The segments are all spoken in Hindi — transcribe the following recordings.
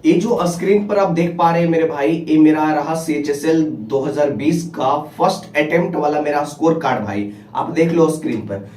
ये जो स्क्रीन पर आप देख पा रहे हैं मेरे भाई, ये मेरा रहा CHSL 2020 का फर्स्ट अटेम्प्ट वाला मेरा स्कोर कार्ड भाई, आप देख लो स्क्रीन पर।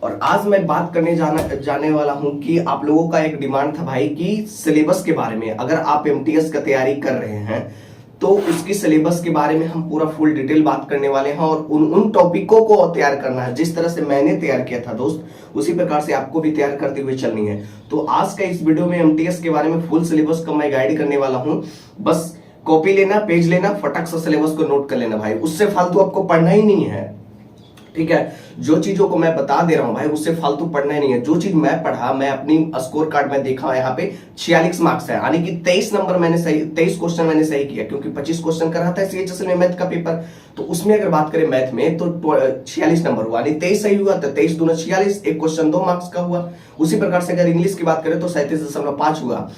और आज मैं बात करने जाने वाला हूं कि आप लोगों का एक डिमांड था भाई कि सिलेबस के बारे में, अगर आप MTS का तैयारी कर रहे हैं तो उसकी सिलेबस के बारे में हम पूरा फुल डिटेल बात करने वाले हैं। और उन टॉपिकों को तैयार करना है जिस तरह से मैंने तैयार किया था दोस्त, उसी प्रकार से आपको भी तैयार करते हुए चलनी है। तो आज का इस वीडियो में MTS के बारे में फुल सिलेबस का मैं गाइड करने वाला हूं। बस कॉपी लेना, पेज लेना, फटाक से सिलेबस को नोट कर लेना भाई, उससे फालतू आपको पढ़ना ही नहीं है, ठीक है। जो चीजों को मैं बता दे रहा हूं भाई उससे फालतू पढ़ना ही नहीं है। जो चीज मैं पढ़ा, मैं अपनी स्कोर कार्ड में देखा, यहाँ पे 46 मार्क्स है, यानी कि 23 नंबर मैंने सही, 23 क्वेश्चन मैंने सही किया, क्योंकि 25 क्वेश्चन कर रहा था CHSL में मैथ का पेपर। तो उसमें अगर बात करें मैथ में तो 46 नंबर हुआ, यानी 23 सही हुआ, तो 23 दूना 46, एक क्वेश्चन 2 मार्क्स का हुआ। उसी प्रकार से अगर इंग्लिश की बात करें तो 37.5 हुआ,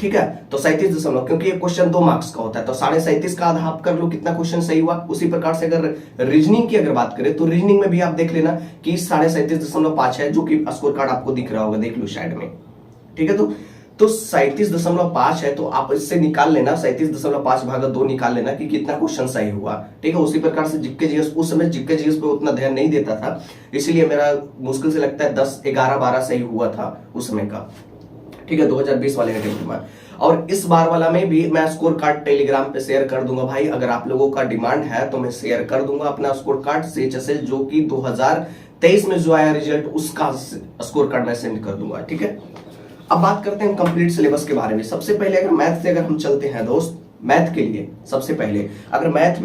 ठीक है। तो 37 क्योंकि ये क्वेश्चन 2 मार्क्स का होता है, तो 37.5 का आधा आप कर लो, कितना क्वेश्चन सही हुआ। उसी प्रकार से अगर रीजनिंग की अगर बात करें तो रीजनिंग में भी आप देख लेना कि 37.5 है, जो कि स्कोर कार्ड आपको दिख रहा होगा, देख लो साइड में, ठीक है। तो 37.5 है, तो आप इससे निकाल लेना 37.5 भागा 2 निकाल लेना कि कितना क्वेश्चन सही हुआ, ठीक है। उसी प्रकार से जीके जीएस, उस समय जीके जीएस पे उतना ध्यान नहीं देता था, इसीलिए मेरा मुश्किल से लगता है 10, 11, 12 सही हुआ था उस समय का, ठीक है, 2020 वाले अटेम्प्ट में। और इस बार वाला में भी मैं स्कोर कार्ड टेलीग्राम पे शेयर कर दूंगा भाई, अगर आप लोगों का डिमांड है तो मैं शेयर कर दूंगा अपना स्कोर कार्ड CHSL, जो कि 2023 में जो आया रिजल्ट उसका स्कोर कार्ड मैं सेंड कर दूंगा, ठीक है। अब बात करते हैं कंप्लीट सिलेबस के बारे में। सबसे पहले अगर मैथ से अगर हम चलते हैं दोस्त, मैथ के लिए सबसे पहले अगर मैथ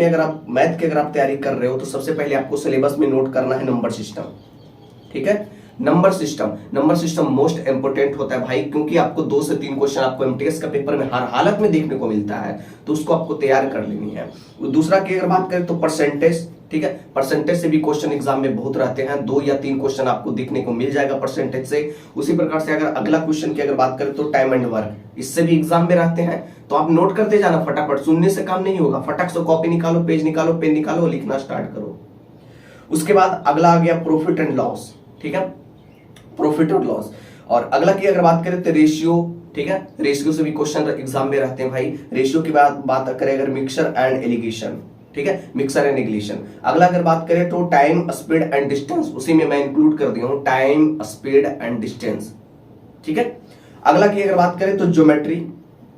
की अगर आप तैयारी कर रहे हो तो सबसे पहले आपको सिलेबस में नोट करना है नंबर सिस्टम, ठीक है। नंबर सिस्टम मोस्ट इंपोर्टेंट होता है भाई, क्योंकि आपको 2 से 3 क्वेश्चन आपको MTS का पेपर में हर हालत में देखने को मिलता है, तो उसको आपको तैयार कर लेनी है। दूसरा की अगर बात करें तो परसेंटेज, ठीक है, परसेंटेज से भी क्वेश्चन एग्जाम में बहुत रहते हैं, 2 या 3 क्वेश्चन आपको देखने को मिल जाएगा परसेंटेज से। उसी प्रकार से अगर अगला क्वेश्चन की अगर बात करें तो टाइम एंड वर्क, इससे भी एग्जाम में रहते हैं, तो आप नोट करते जाना फटाफट, सुनने से काम नहीं होगा, फटाक से कॉपी निकालो, पेज निकालो, पेन निकालो, लिखना स्टार्ट करो। उसके बाद अगला आ गया प्रॉफिट एंड लॉस, ठीक है, प्रॉफिट और लॉस। और अगला की अगर बात करें तो रेशियो, ठीक है, रेशियो से भी क्वेश्चन एग्जाम में रहते हैं भाई। रेशियो की बात करें अगर मिक्सर एंड एलिगेशन, ठीक है, मिक्सर एंड एलिगेशन। अगला अगर बात करें तो टाइम, स्पीड एंड डिस्टेंस, उसी में मैं इंक्लूड कर दिया हूं टाइम, स्पीड एंड डिस्टेंस, ठीक है। अगला की अगर बात करें तो ज्योमेट्री,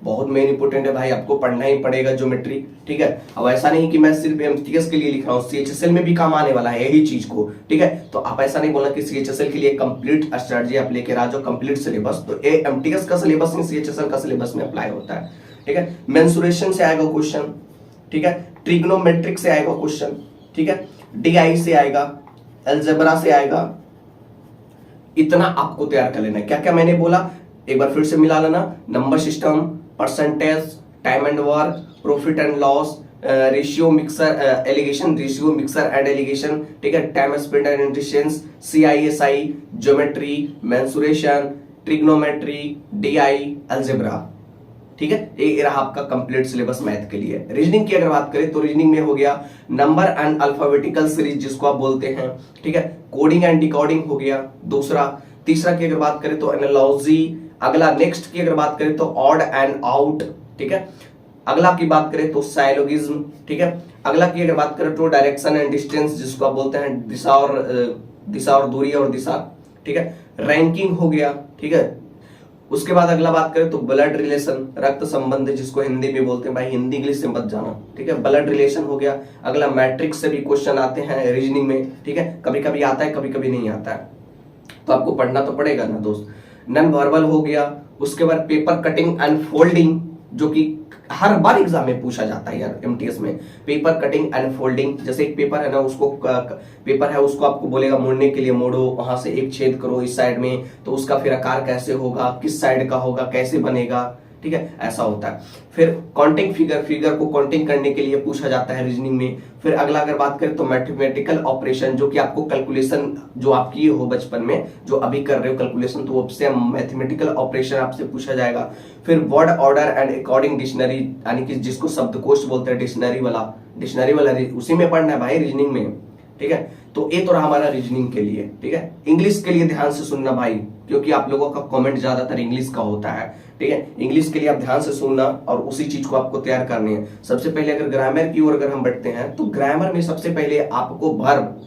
बहुत मेन इंपोर्टेंट है भाई, आपको पढ़ना ही पड़ेगा ज्योमेट्री, ठीक है। अब ऐसा नहीं कि मैं सिर्फ MTS के लिए लिख रहा हूँ, CHSL में भी काम आने वाला है यही चीज को, ठीक है। तो आप ऐसा नहीं बोलना कि CHSL के लिए कंप्लीट स्ट्रेटजी आप लेकर आ जाओ, कंप्लीट सिलेबस, तो ये MTS का सिलेबस नहीं CHSL का सिलेबस में अप्लाई होता है, ठीक है। मेंसुरेशन से आएगा क्वेश्चन, ठीक है, ट्रिग्नोमेट्रिक से आएगा क्वेश्चन, ठीक है, DI से आएगा, अलजेब्रा से आएगा। इतना आपको तैयार कर लेना है। क्या क्या मैंने बोला एक बार फिर से मिला लेना, number system, percentage, time and work, profit and loss, ratio, mixture, alligation, ratio, mixture and alligation, ठीक है, time, speed and distance, CISI, geometry, mensuration, trigonometry, DI, algebra, ठीक है। ये रहा आपका कंप्लीट सिलेबस मैथ के लिए। रीजनिंग की अगर बात करें तो रीजनिंग में हो गया नंबर एंड अल्फाबेटिकल सीरीज जिसको आप बोलते हैं, ठीक है, कोडिंग एंड डिकोडिंग हो गया दूसरा। तीसरा की अगर बात करें तो एनालॉजी। अगला नेक्स्ट की अगर बात करें तो ऑड एंड आउट, ठीक है। अगला की बात करें तो साइलोगिज्म, ठीक है। अगला की अगर बात करें तो डायरेक्शन एंड डिस्टेंस जिसको आप बोलते हैं दिशा और दूरी और दिशा, ठीक है। रैंकिंग हो गया, ठीक है। उसके बाद अगला बात करें तो ब्लड रिलेशन, रक्त संबंध जिसको हिंदी में बोलते हैं भाई, हिंदी इंग्लिश से मत जाना, ठीक है, ब्लड रिलेशन हो गया। अगला मैट्रिक्स से भी क्वेश्चन आते हैं रीजनिंग में, ठीक है, कभी कभी आता है कभी कभी नहीं आता है, तो आपको पढ़ना तो पड़ेगा ना दोस्त। नॉन वर्बल हो गया। उसके बाद पेपर कटिंग एंड फोल्डिंग, जो कि हर बार एग्जाम में पूछा जाता है यार MTS में, पेपर कटिंग एंड फोल्डिंग। जैसे एक पेपर है ना, उसको पेपर है उसको आपको बोलेगा मोड़ने के लिए मोड़ो, वहां से एक छेद करो इस साइड में, तो उसका फिर आकार कैसे होगा, किस साइड का होगा, कैसे बनेगा, ठीक है, ऐसा होता है। फिर काउंटिंग फिगर को काउंटिंग करने के लिए पूछा जाता है रीजनिंग में। फिर अगला अगर बात करें तो मैथमेटिकल ऑपरेशन, जो कि आपको कैलकुलेशन जो आप किए हो बचपन में, जो अभी कर रहे हो कैलकुलेशन, तो उससे मैथमेटिकल ऑपरेशन आपसे पूछा जाएगा। फिर word order and according dictionary, यानी कि जिसको शब्दकोश बोलते हैं, डिक्शनरी वाला उसी में पढ़ना है भाई रीजनिंग में, ठीक है। तो ये तो रहा हमारा रीजनिंग के लिए, ठीक है। इंग्लिश के लिए ध्यान से सुनना भाई, क्योंकि आप लोगों का कमेंट ज्यादातर इंग्लिश का होता है, ठीक है। इंग्लिश के लिए आप ध्यान से सुनना और उसी चीज को आपको तैयार करनी है। सबसे पहले अगर ग्रामर की ओर अगर हम बढ़ते हैं तो ग्रामर में सबसे पहले आपको वर्ब,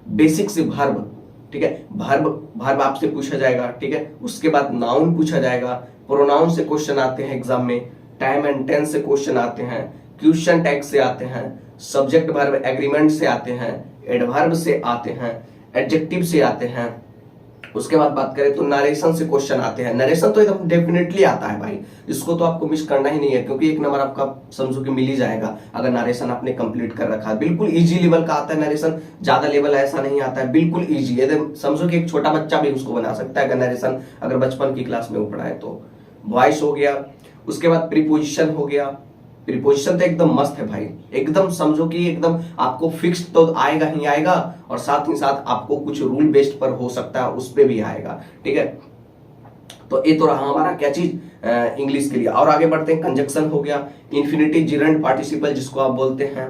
बेसिक से वर्ब, ठीक है, वर्ब आपसे पूछा जाएगा, ठीक है। उसके बाद नाउन पूछा जाएगा, प्रोनाउन से क्वेश्चन आते हैं एग्जाम में, टाइम एंड टेंस से क्वेश्चन आते हैं, क्वेश्चन टैग से आते हैं, सब्जेक्ट वर्ब एग्रीमेंट से आते हैं, एडवर्ब से आते हैं, एडजेक्टिव से आते हैं। उसके बाद बात करें तो नरेशन से क्वेश्चन आते हैं। नरेशन तो एकदम डेफिनेटली आता है भाई, इसको तो आपको मिस करना ही नहीं है, क्योंकि एक नंबर आपका समझो कि मिल ही जाएगा अगर नरेशन आपने कंप्लीट कर रखा है। बिल्कुल इजी लेवल का आता है नरेशन, ज्यादा लेवल ऐसा नहीं आता है, बिल्कुल इजी एकदम। समझो कि एक छोटा बच्चा भी उसको बना सकता है अगर नरेशन अगर बचपन की क्लास में वो पढ़ा है तो। वॉइस हो गया, उसके बाद प्रीपोजिशन हो गया। प्रीपोजिशन तो एकदम मस्त है भाई, एकदम समझो कि एकदम आपको फिक्स तो आएगा ही आएगा, और साथ ही साथ आपको कुछ रूल बेस्ड पर हो सकता है उस पे भी आएगा, ठीक है। तो ये तो रहा हमारा क्या चीज, इंग्लिश के लिए। और आगे बढ़ते हैं, कंजक्शन हो गया, इन्फिनिटिव जिरेंट पार्टिसिपल जिसको आप बोलते हैं।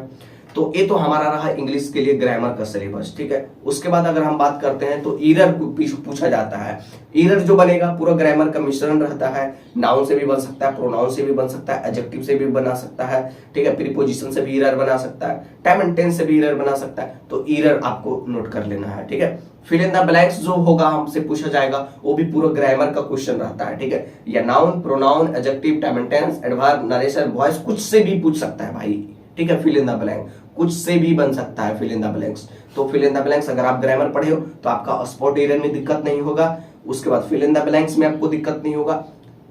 तो ये तो हमारा रहा इंग्लिश के लिए ग्रामर का सिलेबस, ठीक है। उसके बाद अगर हम बात करते हैं तो ईरर पूछा जाता है। ईरर जो बनेगा पूरा ग्रामर का मिश्रण रहता है, नाउन से भी बन सकता है, प्रोनाउन से भी बन सकता है, एडजेक्टिव से भी बना सकता है, ठीक है, प्रीपोजिशन से भी ईरर बना सकता है, टाइम एंड टेंस से भी ईरर बना सकता है। तो ईरर आपको नोट कर लेना है, ठीक है। फिल इन द ब्लैंक्स जो होगा हमसे पूछा जाएगा वो भी पूरा ग्रामर का क्वेश्चन रहता है, ठीक है। या noun, pronoun, adjective, time and tense, adverb, narration, voice, कुछ से भी पूछ सकता है भाई, ठीक है। फिल इन द ब्लैंक कुछ से भी बन सकता है, फिल इन द ब्लैंक्स। तो फिल इन द ब्लैंक्स अगर आप ग्रामर पढ़े हो तो आपका स्पॉट एरर में दिक्कत नहीं होगा, उसके बाद फिल इन द ब्लैंक्स में आपको दिक्कत नहीं होगा।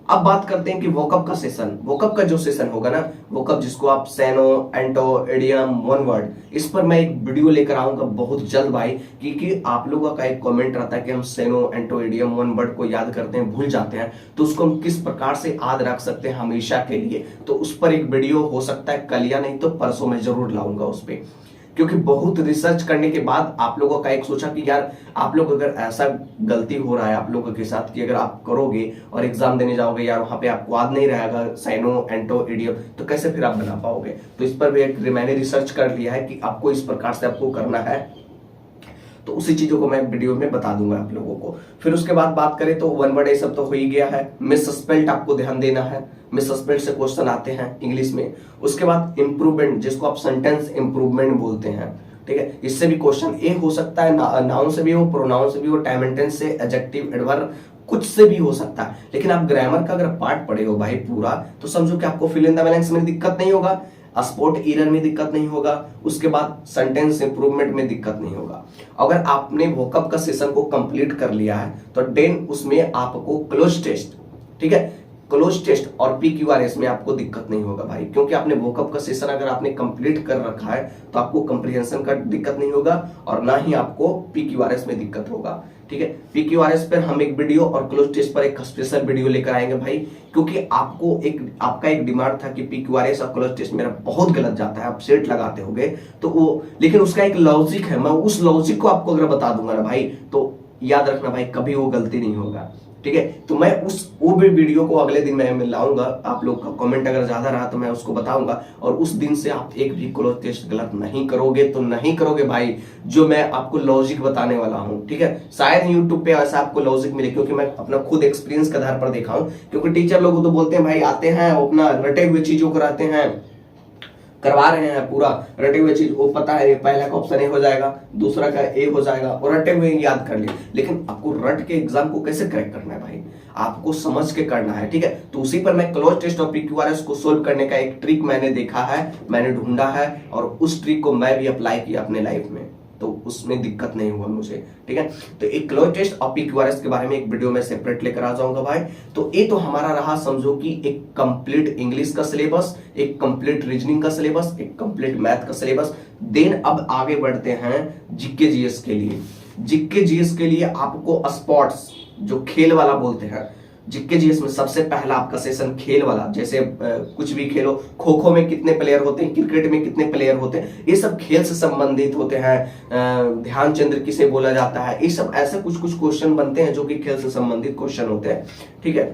अब बात करते हैं कि वोकअप का सेशन, वोकअप का जो सेशन होगा ना, वोकअप जिसको आप सेनो, एंटो, एडियम, वन वर्ड, इस पर मैं एक वीडियो लेकर आऊंगा बहुत जल्द भाई, क्योंकि आप लोगों का एक कमेंट रहता है कि हम सेनो, एंटो, एडियम, वन वर्ड को याद करते हैं भूल जाते हैं, तो उसको हम किस प्रकार से याद रख सकते हैं हमेशा के लिए। तो उस पर एक वीडियो हो सकता है कल या नहीं तो परसों में जरूर लाऊंगा उस पर, क्योंकि बहुत रिसर्च करने के बाद आप लोगों का एक सोचा कि यार आप लोग अगर ऐसा गलती हो रहा है आप लोगों के साथ कि अगर आप करोगे और एग्जाम देने जाओगे यार वहां पे आपको याद नहीं रहेगा साइनो, एंटो, एडियम, तो कैसे फिर आप बना पाओगे। तो इस पर भी एक मैंने रिसर्च कर लिया है कि आपको इस प्रकार से आपको करना है, तो उसी चीजों को मैं वीडियो में बता दूंगा आप लोगों को। फिर उसके बाद बात करें तो वन वर्ड ये सब तो हो ही गया है। मिसस्पेल्ड आपको ध्यान देना है, मिसस्पेल्ड से क्वेश्चन आते हैं इंग्लिश में। उसके बाद इंप्रूवमेंट जिसको आप सेंटेंस इंप्रूवमेंट बोलते हैं, ठीक है, इससे भी क्वेश्चन ए हो सकता है, नाउन से भी हो, प्रोनाउन से भी हो, टाइम एंड टेंस से, एडजेक्टिव, एडवर्ब, कुछ से भी हो सकता है। लेकिन आप ग्रामर का अगर पार्ट पढ़े हो भाई पूरा, तो समझो कि आपको फिल इन द ब्लैंक्स में दिक्कत नहीं होगा, स्पॉट एरर में दिक्कत नहीं होगा, उसके बाद सेंटेंस इंप्रूवमेंट में दिक्कत नहीं होगा। अगर आपने वोकअप का सेशन को कंप्लीट कर लिया है तो देन उसमें आपको क्लोज टेस्ट, ठीक है, क्लोज टेस्ट और PQRS में आपको दिक्कत नहीं होगा भाई, क्योंकि आपने वोकअप का सेशन अगर आपने कंप्लीट कर रखा है तो आपको कंप्रीहेंशन का दिक्कत नहीं होगा और ना ही आपको PQRS में दिक्कत होगा, ठीक है। PQRS पर हम एक वीडियो और क्लोज टेस्ट पर एक स्पेशल वीडियो लेकर आएंगे भाई, क्योंकि आपका एक डिमांड था कि PQRS और क्लोज टेस्ट मेरा बहुत गलत जाता है, आप सेट लगाते होगे तो वो, लेकिन उसका एक लॉजिक है, मैं उस लॉजिक को आपको अगर बता दूंगा ना भाई तो याद रखना भाई कभी वो गलती नहीं होगा, ठीक है। तो मैं वो भी वीडियो को अगले दिन मैं लाऊंगा, आप लोग का कमेंट अगर ज्यादा रहा तो मैं उसको बताऊंगा, और उस दिन से आप एक भी क्लोज टेस्ट गलत नहीं करोगे, तो नहीं करोगे भाई, जो मैं आपको लॉजिक बताने वाला हूं, ठीक है। शायद यूट्यूब पे ऐसा आपको लॉजिक मिले, क्योंकि मैं अपना खुद एक्सपीरियंस के आधार पर देखा हूं, क्योंकि टीचर लोग तो बोलते हैं भाई आते हैं अपना रटे हुए चीजों को रहते हैं करवा रहे हैं, पूरा रटे हुए चीज वो पता है, पहला का ऑप्शन ए हो जाएगा, दूसरा का ए हो जाएगा, और रटे हुए याद कर लिए। लेकिन आपको रट के एग्जाम को कैसे क्रैक करना है भाई, आपको समझ के करना है, ठीक है। तो उसी पर मैं क्लोज टेस्ट और PQRS को सोल्व करने का एक ट्रिक मैंने देखा है, मैंने ढूंढा है, और उस ट्रिक को मैं भी अप्लाई किया अपने लाइफ में, तो उसमें दिक्कत नहीं हुआ मुझे, ठीक है। तो एक क्लोज टेस्ट और PQRS के बारे में एक वीडियो में सेपरेट लेकर आ जाऊंगा भाई। तो ये तो हमारा रहा समझो कि एक कंप्लीट इंग्लिश का सिलेबस, एक कंप्लीट रीजनिंग का सिलेबस, एक कंप्लीट मैथ का सिलेबस। देन अब आगे बढ़ते हैं जीके जीएस के लिए। जीके जीएस के लिए आपको स्पोर्ट्स जो खेल वाला बोलते हैं, जीके जीएस में सबसे पहला आपका सेशन खेल वाला, जैसे कुछ भी खेलो, खो खो में कितने प्लेयर होते हैं, क्रिकेट में कितने प्लेयर होते हैं, ये सब खेल से संबंधित होते हैं। ध्यानचंद्र किसे बोला जाता है, ये सब ऐसे कुछ कुछ क्वेश्चन बनते हैं जो कि खेल से संबंधित क्वेश्चन होते हैं, ठीक है।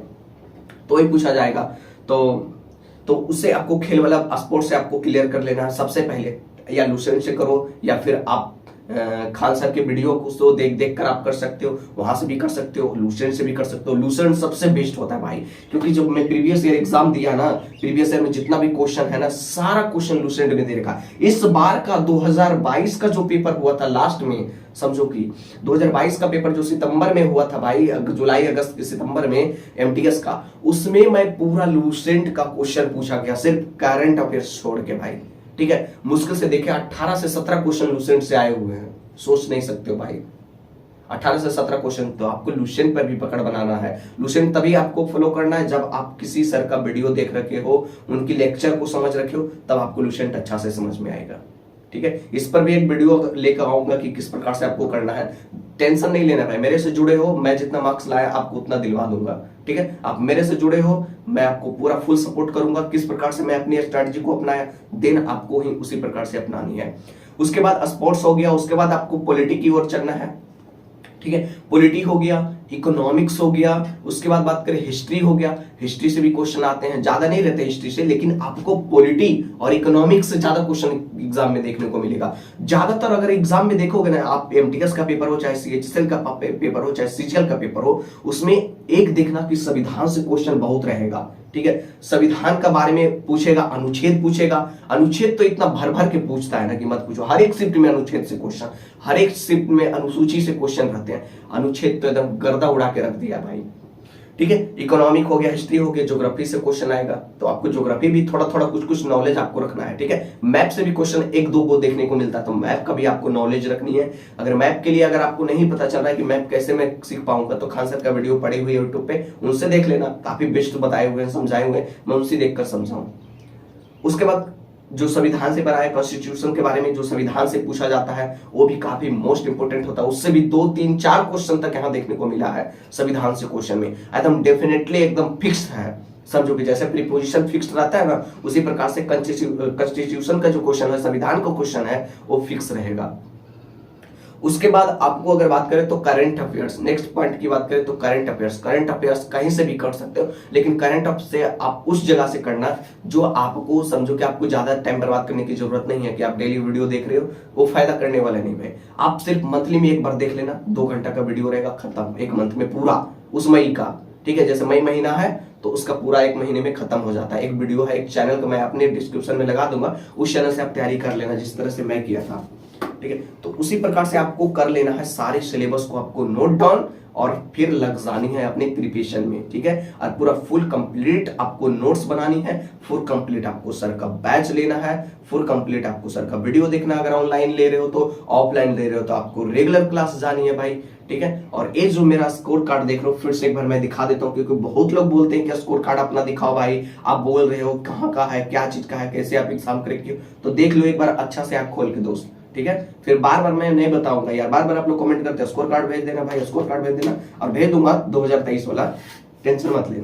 तो ये पूछा जाएगा, तो उससे आपको खेल वाला स्पोर्ट्स से आपको क्लियर कर लेना है सबसे पहले, या लूसेंट से करो या फिर आप खान सर के वीडियो को तो देख देख कर आप कर सकते हो, वहां से भी कर सकते हो, लूसेंट से भी कर सकते हो। लूसेंट सबसे बेस्ट होता है भाई, क्योंकि जब मैं प्रीवियस ईयर एग्जाम दिया ना, प्रीवियस ईयर में जितना भी क्वेश्चन है ना, सारा क्वेश्चन लूसेंट में दे रखा। इस बार का 2022 का जो पेपर हुआ था लास्ट में, समझो कि 2022 का पेपर जो सितंबर में हुआ था भाई, जुलाई अगस्त सितंबर में एमटीएस का, उसमें मैं पूरा लूसेंट का क्वेश्चन पूछा गया, सिर्फ करंट अफेयर्स छोड़ के भाई। ठीक है, मुश्किल से देखे 18 से 17 क्वेश्चन लूसेंट से आए हुए हैं, सोच नहीं सकते हो भाई। 18 से 17 क्वेश्चन, तो आपको लूसेंट पर भी पकड़ बनाना है। लूसेंट तभी आपको फॉलो करना है जब आप किसी सर का वीडियो देख रखे हो, उनकी लेक्चर को समझ रखे हो, तब आपको लूसेंट अच्छा से समझ में आएगा। ठीक है, इस पर भी एक वीडियो लेकर आऊंगा कि किस प्रकार से आपको करना है। टेंशन नहीं लेना भाई, मेरे से जुड़े हो, मैं जितना मार्क्स लाया आपको उतना दिलवा दूंगा। ठीक है, आप मेरे से जुड़े हो, मैं आपको पूरा फुल सपोर्ट करूंगा। किस प्रकार से मैं अपनी स्ट्रैटेजी को अपनाया, देन आपको ही उसी प्रकार से अपनानी है। उसके बाद स्पोर्ट्स हो गया, उसके बाद आपको पॉलिटी की ओर चलना है। ठीक है, पॉलिटी हो गया, इकोनॉमिक्स हो गया, उसके बाद बात करें हिस्ट्री हो गया। हिस्ट्री से भी क्वेश्चन आते हैं, ज्यादा नहीं रहते हिस्ट्री से, लेकिन आपको पॉलिटी और इकोनॉमिक्स से ज्यादा क्वेश्चन एग्जाम में देखने को मिलेगा। ज्यादातर अगर एग्जाम में देखोगे ना आप, एमटीएस का पेपर हो, चाहे सीएचएसएल का पेपर हो, चाहे सीजीएल का पेपर हो, उसमें एक देखना कि संविधान से क्वेश्चन बहुत रहेगा। ठीक है, संविधान के बारे में पूछेगा, अनुच्छेद पूछेगा। अनुच्छेद तो इतना भर भर के पूछता है ना कि मत पूछो। हर एक शिफ्ट में अनुच्छेद से क्वेश्चन, हर एक शिफ्ट में अनुसूची से क्वेश्चन रहते हैं। अनुच्छेद तो एकदम गर्दा उड़ा के रख दिया भाई। ठीक है, इकोनॉमिक हो गया, हिस्ट्री हो गया, ज्योग्राफी से क्वेश्चन आएगा, तो आपको ज्योग्राफी भी थोड़ा थोड़ा कुछ कुछ नॉलेज आपको रखना है। ठीक है, मैप से भी क्वेश्चन एक दो को देखने को मिलता है, तो मैप का भी आपको नॉलेज रखनी है। अगर मैप के लिए अगर आपको नहीं पता चल रहा है कि मैप कैसे मैं सीख पाऊंगा, तो खान सर का वीडियो पड़े हुए यूट्यूब पे, उनसे देख लेना, काफी बेस्ट बताए हुए हैं, समझाए हुए हैं, मैं उनसे देखकर समझाऊं। उसके बाद जो संविधान से पढ़ा है, कॉन्स्टिट्यूशन के बारे में जो संविधान से पूछा जाता है, वो भी काफी मोस्ट इंपोर्टेंट होता है। उससे भी 2 3 4 क्वेश्चन तक यहाँ देखने को मिला है संविधान से क्वेश्चन में, एकदम डेफिनेटली एकदम फिक्स्ड है। समझो कि जैसे प्रीपोजिशन फिक्स्ड रहता है ना, उसी प्रकार से कॉन्स्टिट्यूशन का जो क्वेश्चन है, संविधान का क्वेश्चन है, वो फिक्स रहेगा। उसके बाद आपको अगर बात करें तो करंट अफेयर्स, नेक्स्ट पॉइंट की बात करें तो करंट अफेयर्स। करंट अफेयर्स कहीं से भी कर सकते हो, लेकिन करंट अफेयर्स से आप उस जगह से करना जो आपको, समझो कि आपको ज्यादा टाइम बर्बाद करने की जरूरत नहीं है कि आप डेली वीडियो देख रहे हो, वो फायदा करने वाला नहीं भाई। आप सिर्फ मंथली में एक बार देख लेना, 2 घंटा का वीडियो रहेगा, खत्म, एक मंथ में पूरा उस मई का। ठीक है, जैसे मई महीना है तो उसका पूरा 1 महीने में खत्म हो जाता है। एक वीडियो है, एक चैनल का मैं अपने डिस्क्रिप्शन में लगा दूंगा, उस चैनल से आप तैयारी कर लेना जिस तरह से मैं किया था। ठीक है, तो उसी प्रकार से आपको कर लेना है, सारे सिलेबस को आपको नोट डाउन और फिर लग जानी है अपने प्रिपरेशन में। ठीक है, और पूरा फुल कंप्लीट आपको नोट्स बनानी है, फुल कंप्लीट आपको सर का बैच लेना है, फुल कंप्लीट आपको सर का वीडियो देखना। अगर ऑनलाइन ले रहे हो तो, ऑफलाइन ले रहे हो तो आपको रेगुलर क्लास जानी है भाई। ठीक है, और ये जो मेरा स्कोर कार्ड देख रहे हो, फिर से एक बार मैं दिखा देता हूँ, क्योंकि बहुत लोग बोलते हैं कि स्कोर कार्ड अपना दिखाओ भाई, आप बोल रहे हो कहाँ का है, क्या चीज का है, कैसे आप एग्जाम करेंगे, तो देख लो एक बार अच्छा से, आप खोल के दोस्त। ठीक है, फिर बार बार मैं नहीं बताऊंगा यार, बार बार आप लोग कमेंट करते हैं स्कोर कार्ड भेज देना भाई, स्कोर कार्ड भेज देना, और भेज दूंगा 2023 वाला, टेंशन मत लेना।